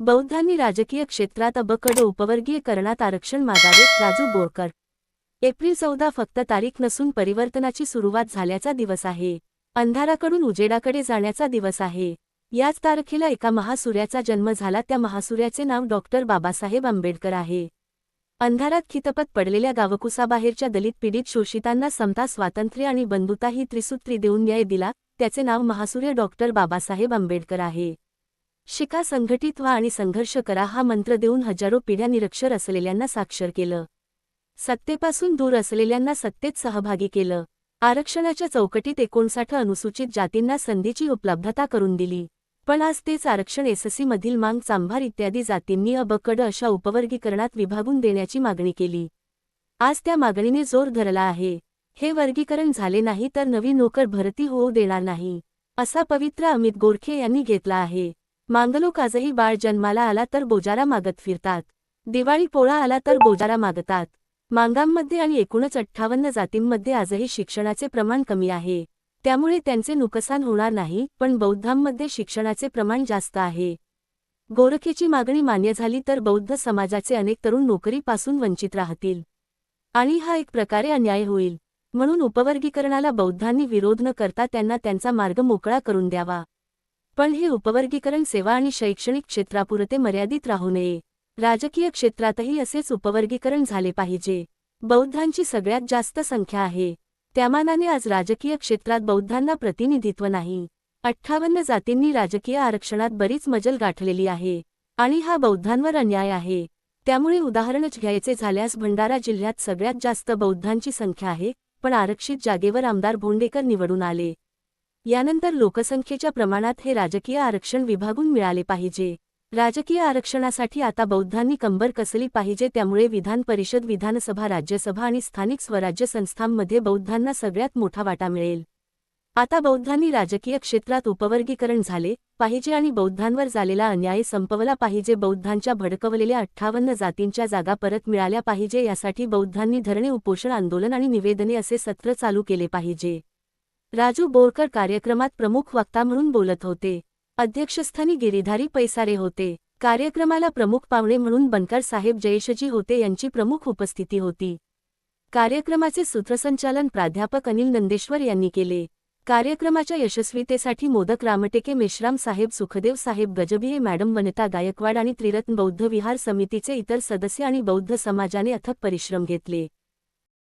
बौद्धांनी राजकीय क्षेत्रात ब-ड उपवर्गीयकरणात आरक्षण मागावे. राजू बोरकर. एप्रिल 14 फक्त तारीख नसून परिवर्तनाची सुरुवात झाल्याचा दिवस आहे. अंधाराकडून उजेडाकडे जाण्याचा दिवस आहे. याच तारखेला एका महासूर्याचा जन्म झाला. त्या महासूर्याचे नाव डॉक्टर बाबासाहेब आंबेडकर आहे. अंधारात खितपत पडलेल्या गावकुसाबाहेरच्या दलित पीडित शोषितांना समता, स्वातंत्र्य आणि बंधुता ही त्रिसूत्री देऊन न्याय दिला. त्याचे नाव महासूर्य डॉक्टर बाबासाहेब आंबेडकर आहे. शिका, संघटित व्हा आणि संघर्ष करा हा मंत्र देऊन हजारो पिढ्या निरक्षर असलेल्यांना साक्षर केलं. सत्तेपासून दूर असलेल्यांना सत्तेत सहभागी केलं. आरक्षणाच्या चौकटीत 59 अनुसूचित जातींना संधीची उपलब्धता करून दिली. पण आज तेच आरक्षण एससी मधील मांग, चांभार इत्यादी जातींनी ब-ड अशा उपवर्गीकरणात विभागून देण्याची मागणी केली. आज त्या मागणीने जोर धरला आहे. हे वर्गीकरण झाले नाही तर नवी नोकर भरती होऊ देणार नाही, असा पवित्रा अमित गोरखे यांनी घेतला आहे. मांगलोक आजही बाळ जन्माला आला तर बोजारा मागत फिरतात. दिवाळी पोळा आला तर बोजारा मागतात. मांगांमध्ये आणि एकूणच 58 जातींमध्ये आजही शिक्षणाचे प्रमाण कमी आहे. त्यामुळे त्यांचे नुकसान होणार नाही, पण बौद्धांमध्ये शिक्षणाचे प्रमाण जास्त आहे. गोरखेची मागणी मान्य झाली तर बौद्ध समाजाचे अनेक तरुण नोकरीपासून वंचित राहतील आणि हा एक प्रकारे अन्याय होईल. म्हणून उपवर्गीकरणाला बौद्धांनी विरोध न करता त्यांना त्यांचा मार्ग मोकळा करून द्यावा. पण हे उपवर्गीकरण सेवा आणि शैक्षणिक क्षेत्रापुरते मर्यादित राहू नये. राजकीय क्षेत्रातही असेच उपवर्गीकरण झाले पाहिजे. बौद्धांची सगळ्यात जास्त संख्या आहे. त्यामानाने आज राजकीय क्षेत्रात बौद्धांना प्रतिनिधित्व नाही. 58 जातींनी राजकीय आरक्षणात बरीच मजल गाठलेली आहे आणि हा बौद्धांवर अन्याय आहे. त्यामुळे उदाहरणच घ्यायचे झाल्यास भंडारा जिल्ह्यात सगळ्यात जास्त बौद्धांची संख्या आहे, पण आरक्षित जागेवर आमदार भोंडेकर निवडून आले. यानंतर लोकसंख्येच्या प्रमाणात हे राजकीय आरक्षण विभागून मिळाले पाहिजे. राजकीय आरक्षणासाठी आता बौद्धांनी कंबर कसली पाहिजे. त्यामुळे विधान परिषद, विधानसभा, राज्यसभा आणि स्थानिक स्वराज्य संस्थांमध्ये बौद्धांना सगळ्यात मोठा वाटा मिळेल. आता बौद्धांनी राजकीय क्षेत्रात उपवर्गीकरण झाले पाहिजे आणि बौद्धांवर झालेला अन्याय संपवला पाहिजे. बौद्धांच्या भडकवलेल्या 58 जातींच्या जागा परत मिळाल्या पाहिजे. यासाठी बौद्धांनी धरणे, उपोषण, आंदोलन आणि निवेदने असे सत्र चालू केले पाहिजे. राजू बोरकर कार्यक्रमात प्रमुख वक्ता म्हणून बोलत होते. अध्यक्षस्थानी गिरीधारी पैसारे होते. कार्यक्रमाला प्रमुख पाहुणे म्हणून बनकर साहेब जयेशजी होते यांची प्रमुख उपस्थिती होती. कार्यक्रमाचे सूत्रसंचालन प्राध्यापक अनिल नंदेश्वर यांनी केले. कार्यक्रमाच्या यशस्वीतेसाठी मोदक रामटेके, मेश्राम साहेब, सुखदेव साहेब, गजबिये मॅडम, वनिता गायकवाड आणि त्रिरत्न बौद्ध विहार समितीचे इतर सदस्य आणि बौद्ध समाजाने अथक परिश्रम घेतले.